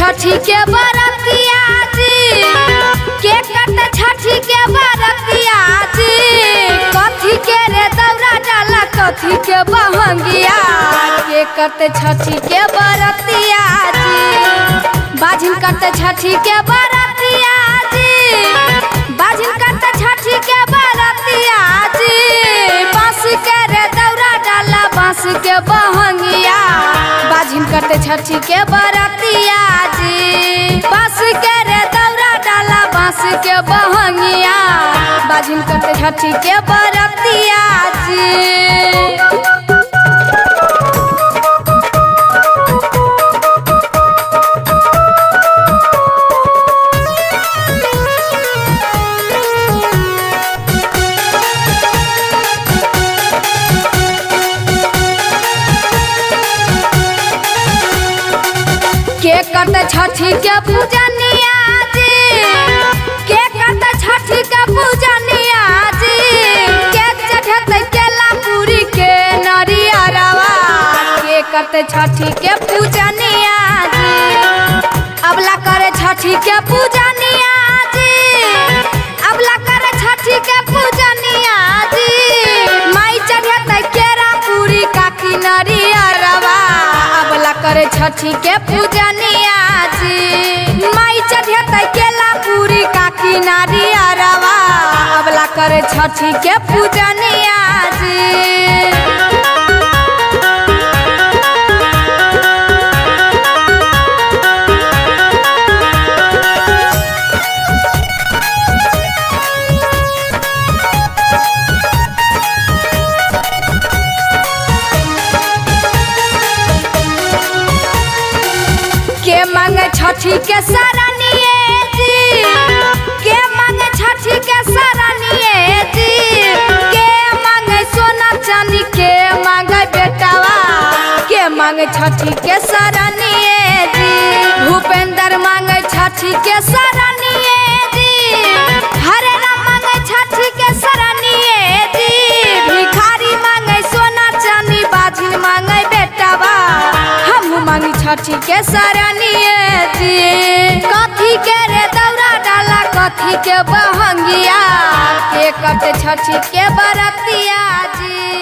छठी के बरतिया जी, के कटे छठी के बरतिया जी। कथी के रे दौरा डाला कथी के बहंगिया, के कटे छठी के बरतिया जी। बाजिन कटे छठी के बरतिया जी, बाजिन कटे छठी के बरतिया जी। बांस के रे दौरा डाला बांस के बहंगिया, बाजिन कटे छठी के बरतिया जी। बांस के रे दौरा डाला बांस के बहंगिया, बाजिन कटे छठी के बरतिया जी। के करते छठी के पूजनिया जी, के करते छठी के पूजनिया जी। के चढ़ते केला पूरी के नरियरवा, के करते छठी के पूजनिया जी। अबला करे छठी के पूजनिया जी, अबला करे छठी के पूजनिया जी। माई चढ़ते केरा पूरी काकी नरियरवा, अबला करे छठी के पूजनिया जी। माई चढ़ते केला पूरी काकी नारियरवा, अबला करे छठी के पूजनिया जी। के मांगे छठी के सरनिए जी, के मांगे छठी के सरनिए जी। के मांगे सोना चांदी के मांगे बेटावा, के मांगे छठी के सरनिए जी। भूपेंद्र मांगे छठी के सरनिए जी, हरे राम मांगे छठी के सरनिए जी। भिखारी मांगे सोना चांदी बाजिन मांगे बेटावा, हम मांगी छठी के सरनिए जी। कथी के रे दौरा डाला कथी के बहंगिया, के कटे छठी के बरतिया जी।